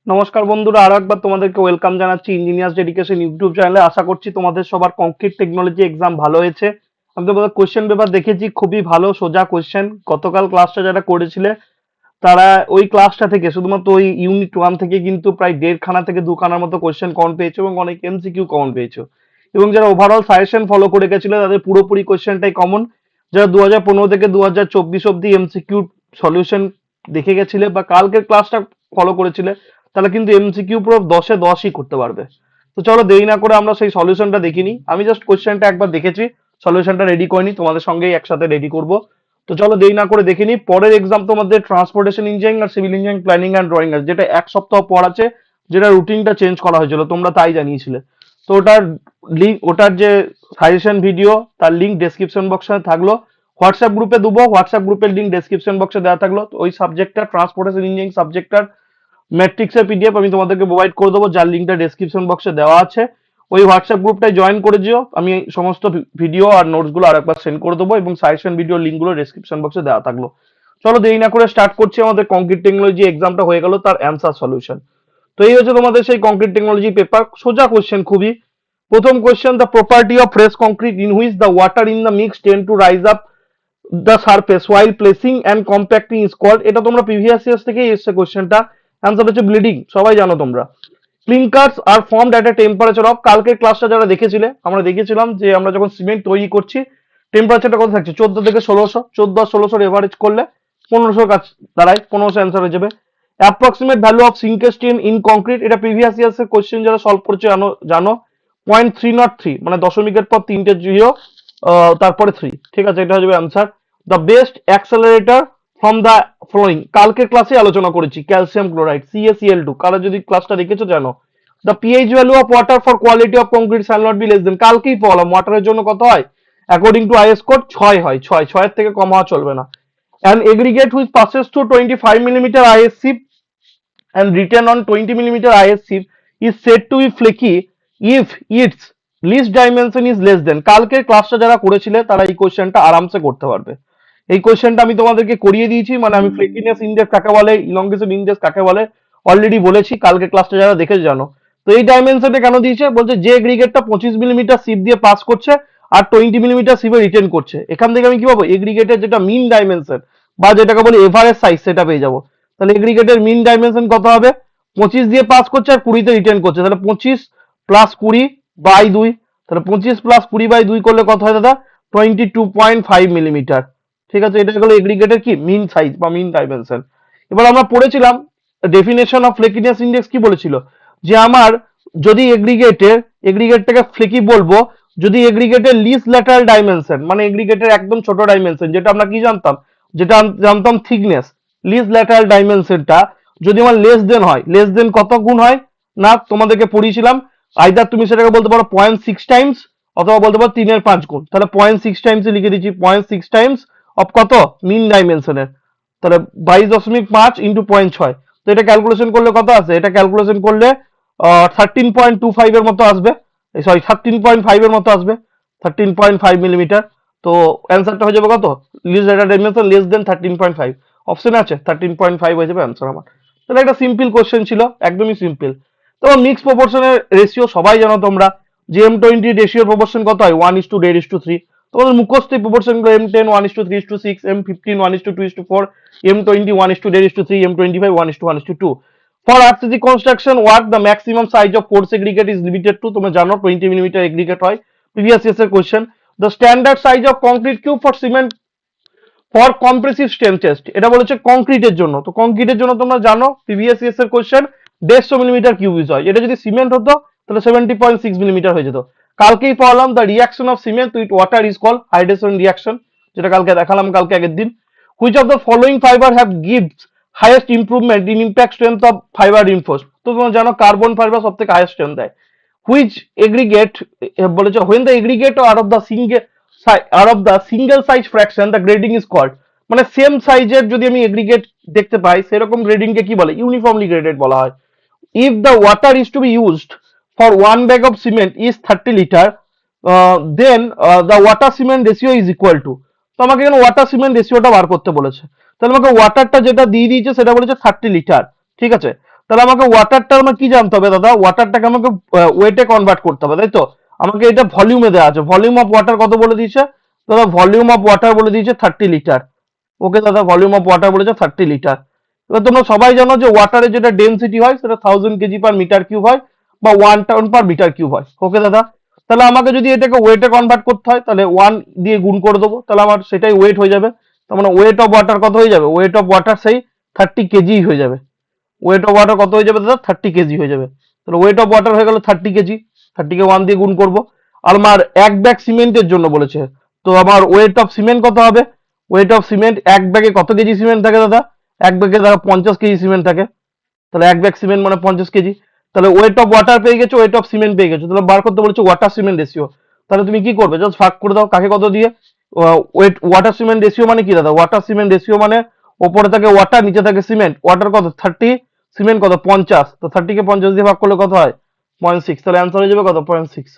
নমস্কার বন্ধুরা, আরো একবার তোমাদেরকে ওয়েলকাম জানাচ্ছি ইঞ্জিনিয়ার্স ডেডিকেশন ইউটিউব চ্যানেলে। আশা করছি তোমাদের সবার কংক্রিট টেকনোলজি এক্সাম ভালো হয়েছে। আমি তোমাদের কোশ্চেন পেপার দেখেছি, খুবই ভালো সোজা কোশ্চেন। গতকাল ক্লাসটা যারা করেছিলে তারা ওই ক্লাসটা থেকে শুধুমাত্র ওই ইউনিট 1 থেকে কিন্তু প্রায় দেড়খানা থেকে দুখানার মতো কোশ্চেন কমন পেয়েছো এবং অনেক এমসিকিউ কমন পেয়েছো। এবং যারা ওভারঅল সাজেশন ফলো করে গেছিল তাদের পুরোপুরি কোশ্চেনটাই কমন। যারা 2015 থেকে 2024 অব্দি এমসিকিউ সলিউশন দেখে গেছিলে বা কালকের ক্লাসটা ফলো করেছিলে, তাহলে কিন্তু এমসিকিউ পুরো 10-এ 10ই করতে পারবে। তো চলো দেরি না করে আমরা সেই সলিউশনটা দেখিনি। আমি জাস্ট কোশ্চেনটা একবার দেখেছি, সলিউশনটা রেডি করিনি, তোমাদের সঙ্গেই একসাথে রেডি করব। তো চলো দেরি না করে দেখে নিই। পরের এক্সাম তোমাদের ট্রান্সপোর্টেশন ইঞ্জিনিয়ারিং আর civil engineering planning and drawing আছে, যেটা এক সপ্তাহ পর আছে, যেটা রুটিনটা চেঞ্জ করা হয়েছিল, তোমরা তাই জানিয়েছিলে। তো ওটার লিঙ্ক, ওটার যে সাজেশন ভিডিও তার লিঙ্ক ডেসক্রিপশন বক্সে থাকলো। হোয়াটসঅ্যাপ গ্রুপে দেবো, হোয়াটসঅ্যাপ গ্রুপের লিঙ্ক ডেসক্রিপশন বক্সে দেওয়া থাকলো। তো ওই সাবজেক্টটা ট্রান্সপোর্টেশন ইঞ্জিনিয়ারিং সাবজেক্টটার ম্যাট্রিক্সের পিডিএফ আমি তোমাদেরকে প্রোভাইড করে দেবো, যার লিঙ্কটা ডেসক্রিপশন বক্সে দেওয়া আছে। ওই হোয়াটসঅ্যাপ গ্রুপটায় জয়েন করে দিও। আমি সমস্ত ভিডিও আর নোটস গুলো আরেকবার সেন্ড করে দেবো এবং সাজেশন ভিডিও লিঙ্ক গুলো ডেসক্রিপশন বক্সে দেওয়া থাকলো। চলো দেরি না করে স্টার্ট করছি। আমাদের কংক্রিট টেকনোলজি এক্সামটা হয়ে গেল, তার অ্যান্সার সলিউশন। তো এই হচ্ছে তোমাদের সেই কংক্রিট টেকনোলজি পেপার। সোজা কোশ্চেন খুবই। প্রথম question, the property of fresh concrete in which the water in the mix tend to rise up the surface while placing and compacting is called. এটা তোমরা প্রিভিয়াস ইয়ার্স থেকেই এসছে কোশ্চেনটা। Answer হচ্ছে bleeding, সবাই জানো তোমরা। Clinkers are formed at a temperature of, কালকের ক্লাসটা যারা দেখেছিলে আমরা দেখেছিলাম যে আমরা যখন সিমেন্ট তৈরি করছি টেম্পারেচারটা কত থাকছে, 14 থেকে 1600। 14 আর 1600 এভারেজ করলে 1500 কাছ দাঁড়ায়, 1500 অ্যান্সার হয়ে যাবে। Approximate value of shrinkage strain in concrete, এটা প্রিভিয়াস ইয়ার্স এর কোশ্চেন, যারা সলভ করছে জানো জানো 0.303, মানে দশমিকের পর তিনটে জিরো, তারপরে 3, ঠিক আছে, এটা হয়ে যাবে answer. The best accelerator from the following, কালকের ক্লাসে আলোচনা করেছি, ক্যালসিয়াম ক্লোরাইড CaCl2, কারা যদি ক্লাসটা দেখেছো জানো। The pH value of water for quality of concrete shall not be less than, কালকেই পড়লাম ওয়াটারের জন্য কত হয়, অ্যাকর্ডিং টু আইএস কোড 6 হয়, 6 থেকে কম হওয়া চলবে না। And aggregate which passes through 25 millimetre is ship and written on 20 millimeter IS sheet is said to be flaky if its least dimension is less than, কালকের ক্লাসটা যারা করেছিলে তারা এই কোশ্চেনটা আরামসে করতে পারবে। এই কোশ্চেনটা আমি তোমাদেরকে করিয়ে দিয়েছি, মানে আমি ফ্লেকিনেস ইন্ডেক্স কাকে বলে, ইলংগেশন ইন্ডেক্স কাকে বলে অলরেডি বলেছি, কালকে ক্লাসটা যারা দেখে জানো। তো এই ডাইমেনশনটা কেন দিয়েছে, বলছে যে এগ্রিগেটটা 25 মিলিমিটার শিপ দিয়ে পাস করছে আর 20 মিলিমিটার শিপে রিটেন করছে, এখান থেকে আমি কি পাবো, এগ্রিগেটের যেটা মিন ডাইমেনশন বা যেটাকে বলি এভারেজ সাইজ, সেটা পেয়ে যাবো। তাহলে এগ্রিগেটের মিন ডাইমেনশন কত হবে, 25 দিয়ে পাস করছে আর 20 তে রিটার্ন করছে, তাহলে 25 প্লাস 20/2, তাহলে 25 প্লাস 20/2 করলে কত হয় দাদা, 22.5 মিলিমিটার। ঠিক আছে, এটা হলো এগ্রিগেটের কি মিন সাইজ বা মিন ডাইমেনশন। এবার আমরা পড়েছিলাম ডেফিনেশন অফ ফ্লেকিনেস ইন্ডেক্স কি বলেছিল, যে আমার যদি এগ্রিগেটটাকে ফ্লেকি বলবো যদি এগ্রিগেটের লিস্ট ল্যাটারাল ডাইমেনশন, মানে এগ্রিগেটের একদম ছোট ডাইমেনশন, যেটা আমরা কি জানতাম, যেটা জানতাম থিকনেস, লিস্ট ল্যাটারাল ডাইমেনশনটা যদি আমার লেস দেন হয়, লেস দেন কত গুণ হয় না, তোমাদেরকে পড়িয়েছিলাম, আইদার তুমি সেটাকে বলতে পারো 0.6 টাইমস অথবা বলতে পারো 3/5 গুণ। তাহলে 0.6 টাইমস লিখে দিচ্ছি, 0.6 টাইমস অফ কত, মিন ডাইমেনশনের, তাহলে 22.5 ইন্টু 0.6। তো এটা ক্যালকুলেশন করলে কত আসে, এটা ক্যালকুলেশন করলে 13.25 এর মতো আসবে, সরি 13.5 এর মতো আসবে, 13.5 মিলিমিটার। তো অ্যান্সারটা হয়ে যাবে কত, least lateral dimension less than 13.5, option আছে 13.5 হয়ে যাবে অ্যান্সার আমার। তাহলে একটা সিম্পল কোশ্চেন ছিল, একদমই সিম্পল। তারপর মিক্স প্রপোর্শনের রেশিও সবাই জানো তোমরা, যে M20 রেশিওর প্রপোর্শন কত হয়, 1:1:3। তোমাদের মুখস্থ প্রপোর্শন গুলো M10 1:3:6, M15 1:2:4, M20 1:1:3, M25 1:1:2। For RCC construction work the maximum size of coarse aggregate is limited to, তোমরা জানো 20 মিলিমিটার এগ্রিগেট হয়, প্রিভিয়াস ইয়ার্স এর question. The standard size of concrete cube for cement for compressive strength test, এটা বলেছে কংক্রিটের জন্য। তো কংক্রিটের জন্য তোমরা জানো প্রিভিয়াস ইয়ার্স এর কোশ্চেন 150 মিলিমিটার কিউবিক হয়, এটা যদি সিমেন্ট হতো তাহলে 70.6 মিলিমিটার হয়ে যেত। কালকেই পড়লাম the reaction of cement with water is called hydration reaction, যেটা কালকে দেখালাম, কালকে আগের দিন। Which of the following fibre have gives highest improvement in impact strength of fibre reinforce, তো তোমরা জানো কার্বন ফাইবার সব থেকে হাইয়েস্ট স্ট্রেংথ দেয়। হুইচ এগ্রিগেট বলেছে when the aggregate out of the single size fraction the grading is called, মানে same সাইজের যদি আমি এগ্রিগেট দেখতে পাই সেরকম গ্রেডিং কে কি বলে, ইউনিফর্মলি গ্রেডেড বলা হয়। If the water is to be used for 1 bag of cement is 30 litre, then the water cement ratio is equal to, তো আমাকে এখানে ওয়াটার সিমেন্ট রেশিওটা বার করতে বলেছে। তাহলে আমাকে ওয়াটারটা যেটা দিয়ে দিয়েছে সেটা বলেছে 30 লিটার, ঠিক আছে। তাহলে আমাকে ওয়াটারটা আমাকে কি জানতে হবে দাদা, ওয়াটারটাকে আমাকে ওয়েটে কনভার্ট করতে হবে, তাই তো? আমাকে এটা ভলিউমে দেওয়া আছে, ভলিউম অফ ওয়াটার কত বলে দিয়েছে দাদা, ভলিউম অফ ওয়াটার বলে দিয়েছে 30 লিটার। ওকে দাদা, ভলিউম অফ ওয়াটার বলেছে 30 লিটার। এবার তোমরা সবাই জানো যে ওয়াটারের যেটা ডেনসিটি হয় সেটা 1000 কেজি/মিটার কিউব হয় বা 1 টন/মিটার কিউব হয়। ওকে দাদা, তাহলে আমাকে যদি এটাকে ওয়েটে কনভার্ট করতে হয় তাহলে 1 দিয়ে গুণ করে দেবো, তাহলে আমার সেটাই ওয়েট হয়ে যাবে। তার মানে ওয়েট অফ ওয়াটার কত হয়ে যাবে, ওয়েট অফ ওয়াটার সেই 30 কেজি হয়ে যাবে। ওয়েট অফ ওয়াটার কত হয়ে যাবে দাদা, 30 কেজি হয়ে যাবে। তাহলে ওয়েট অফ ওয়াটার হয়ে গেল 30 কেজি, 30 কে 1 দিয়ে গুণ করবো। আর আমার 1 ব্যাগ সিমেন্টের জন্য বলেছে, তো আমার ওয়েট অফ সিমেন্ট কত হবে, ওয়েট অফ সিমেন্ট 1 ব্যাগে কত কেজি সিমেন্ট থাকে দাদা, 1 ব্যাগে দাদা 50 কেজি সিমেন্ট থাকে। তাহলে 1 ব্যাগ সিমেন্ট মানে 50 কেজি। তাহলে ওয়েট অফ ওয়াটার পেয়ে গেছো, ওয়েট অফ সিমেন্ট পেয়ে গেছো, তাহলে বার করতে বলেছো ওয়াটার সিমেন্ট রেশিও। তাহলে তুমি কি করবে, জাস্ট ভাগ করে দাও, কাকে কত দিয়ে, ওয়েট ওয়াটার সিমেন্ট রেশিও মানে কি দাদা, ওয়াটার সিমেন্ট রেশিও মানে ওপরে থাকে ওয়াটার, নিচে থাকে সিমেন্ট। ওয়াটার কত 30, সিমেন্ট কত 50, তো 30 কে 50 দিয়ে ভাগ করলে কত হয় 0.6, তাহলে অ্যান্সার হয়ে যাবে কত 0.6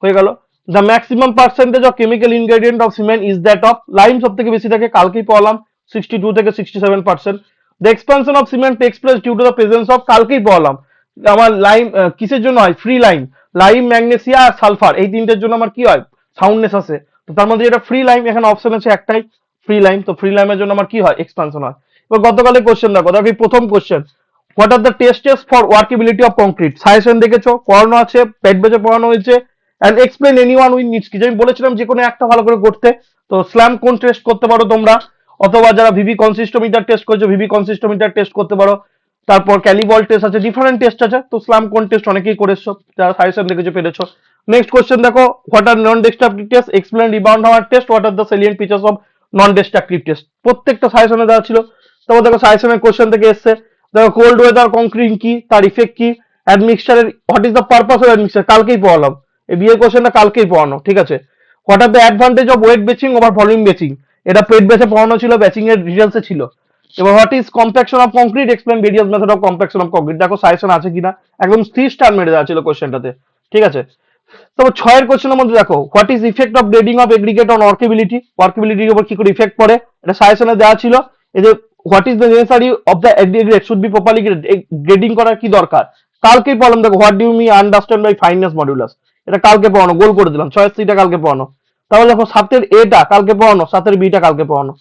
হয়ে গেল। The maximum percentage of chemical ingredient of cement is that of, lime সব থেকে বেশি থাকে, কালকেই পড়লাম 62 থেকে 67%। The expansion of cement takes place due to the presence of, কালকেই পড়লাম আমার লাইম কিসের জন্য হয়, ফ্রি লাইম, লাইম ম্যাগনেসিয়া আর সালফার, এই তিনটের জন্য আমার কি হয় সাউন্ডনেস আসে। তো তার মধ্যে যেটা ফ্রি লাইম, এখানে অপশন আছে একটাই ফ্রি লাইম, তো ফ্রি লাইমের জন্য আমার কি হয় এক্সপানশন হয়। এবার গতকালের কোশ্চেন দেখো, দেখো এই প্রথম question, what are the test for workability of concrete, suggestion দেখেছো, পড়ানো আছে, পেট বেজে পড়ানো হয়েছে। And explain anyone with needs, কি আমি বলেছিলাম যে কোনো একটা ভালো করে করতে। তো স্ল্যাম কোন টেস্ট করতে পারো তোমরা, অথবা যারা ভিভি কনসিস্টোমিটার টেস্ট করেছো ভিভি কনসিস্টোমিটার টেস্ট করতে পারো। তারপর ক্যালিবল টেস্ট আছে, ডিফারেন্ট টেস্ট আছে, তো স্ল্যাম কোন টেস্ট অনেকেই করেছো, যারা সাজেশন দেখেছো পেরেছো। নেক্সট কোশ্চেন দেখো, what are non destructive test, explain rebound hammer test, what are the salient features of non destructive test, প্রত্যেকটা সাজেশনে দেওয়া ছিল। তারপর দেখো সাজেশনের কোশ্চেন থেকে এসছে, দেখো কোল্ড ওয়েদার কংক্রিট কি, তার ইফেক্ট কি, অ্যাডমিক্সচারের what is the purpose of admixture, কালকেই পড়ালাম, এই বিয়ের কোশ্চেনটা কালকেই পড়ানো, ঠিক আছে। What are the advantage of weight batching over volume batching, এটা পেট বেচে পড়ানো ছিল, ব্যাচিং এর ডিটেলসে ছিল। এবার what is compaction of concrete, explain various method of compaction of concrete, দেখো সাজেশন আছে কিনা, একদম 3 স্টার মেরে দেওয়া ছিল কোশ্চেনটাতে, ঠিক আছে। তারপর 6 কোশ্চেনের মধ্যে দেখো, what is effect of grading of aggregate on workability, ওয়ার্কেবিলিটির উপর কি করে ইফেক্ট পড়ে, এটা সাজেশনে দেওয়া ছিল। এই যে what is the necessary of the aggregate should be properly grading করার কি দরকার, কালকেই পড়লাম। দেখো what do me understand by fineness modulus, এটা কালকে পড়ানো, গোল করে দিলাম, 6 কালকে পড়ানো। তাহলে দেখো 7 এটা কালকে পড়ানো, 7 বিটা কালকে পড়ানো।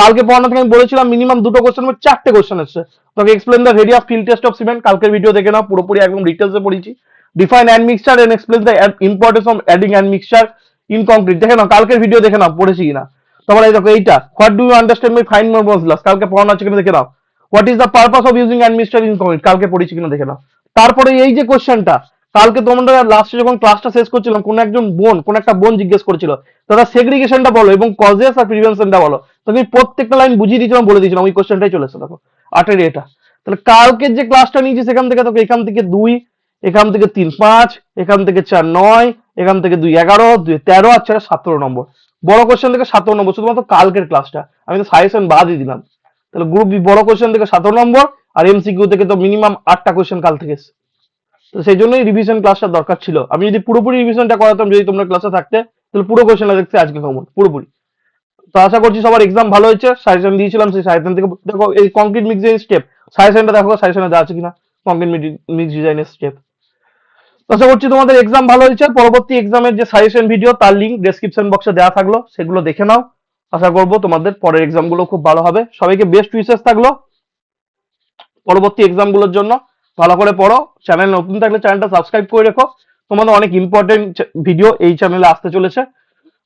কালকে পড়ানো থেকে আমি বলেছিলাম মিনিমাম 2টো কোশ্চেন, 4টে কোশ্চেন এসছে। তোকে explain the very of field test of cement, কালকের ভিডিও দেখে নাও, পুরোপুরি একদম ডিটেলসে পড়েছি। Define admixture and explain the importance of adding and mixture in concrete, দেখে নাও কালকের ভিডিও দেখে নাও পড়েছি কিনা। তারপরে এই দেখো এইটা, what do you understand by fine modulus, কালকে পড়ানো আছে কিনা দেখে নাও। What is the purpose of using and mixture in concrete, কালকে পড়েছি কিনা দেখে নাও। তারপরে এই যে কোশ্চেনটা, কালকে তোমরা লাস্টে যখন ক্লাসটা শেষ করছিলাম, কোন একজন বোন, কোন একটা বোন জিজ্ঞেস করেছিল, দাদা সেগ্রিগেশনটা বলো এবং কজেস আর প্রিভেনশনটা বলো, তো আমি প্রত্যেকটা লাইন বুঝিয়ে দিয়েছিলাম, বলে দিয়েছিলাম, ওই কোশ্চেনটাই চলে এসেছে দেখো 8 এটা। তাহলে কালকের যে ক্লাসটা নিয়েছি সেখান থেকে তোকে এখান থেকে 2, এখান থেকে 3 5, এখান থেকে 4 9, এখান থেকে 2 11, 2 13 আর 4 17 নম্বর, বড় কোশ্চেন থেকে 17 নম্বর, শুধুমাত্র কালকের ক্লাসটা আমি তো সাজেশন বাদই দিলাম। তাহলে গ্রুপ বি বড় কোশ্চেন থেকে 17 নম্বর, আর এমসিকিউ থেকে তো মিনিমাম 8টা কোশ্চেন কাল থেকে এসেছে। তো সেই জন্যই রিভিশন ক্লাসটা দরকার ছিল, আমি যদি পুরোপুরি রিভিশনটা করাতাম, যদি তোমরা ক্লাসে থাকতে, তাহলে পুরো কোশ্চেনটা দেখতে আজকে কমন পুরোপুরি। তো আশা করছি সবার এক্সাম ভালো হয়েছে, সাজেশন দিয়েছিলাম, সেই সাজেশন থেকে দেখো এই কংক্রিট মিক্স স্টেপ সাজেশনটা দেখো, সাজেশনে দেওয়া আছে কিনা কংক্রিট মিক্স ডিজাইনের স্টেপ। আশা করছি তোমাদের এক্সাম ভালো হয়েছে, পরবর্তী এক্সামের যে সাজেশন ভিডিও তার লিঙ্ক ডেসক্রিপশন বক্সে দেওয়া থাকলো, সেগুলো দেখে নাও। আশা করবো তোমাদের পরের এক্সাম গুলো খুব ভালো হবে, সবাইকে বেস্ট উইশেস থাকলো পরবর্তী এক্সাম গুলোর জন্য। ভালো করে পড়ো, চ্যানেল নতুন থাকলে চ্যানেলটা সাবস্ক্রাইব করে রেখো, তোমাদের অনেক ইম্পর্টেন্ট ভিডিও এই চ্যানেলে আসতে চলেছে।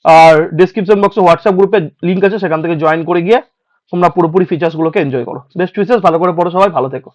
আর ডেসক্রিপশন বক্সে হোয়াটসঅ্যাপ গ্রুপে লিঙ্ক আছে, সেখান থেকে জয়েন করে গিয়ে তোমরা পুরোপুরি ফিচার্স গুলোকে এনজয় করো। বেস্ট উইশেস, ভালো করে পড়ো, সবাই ভালো থেকো।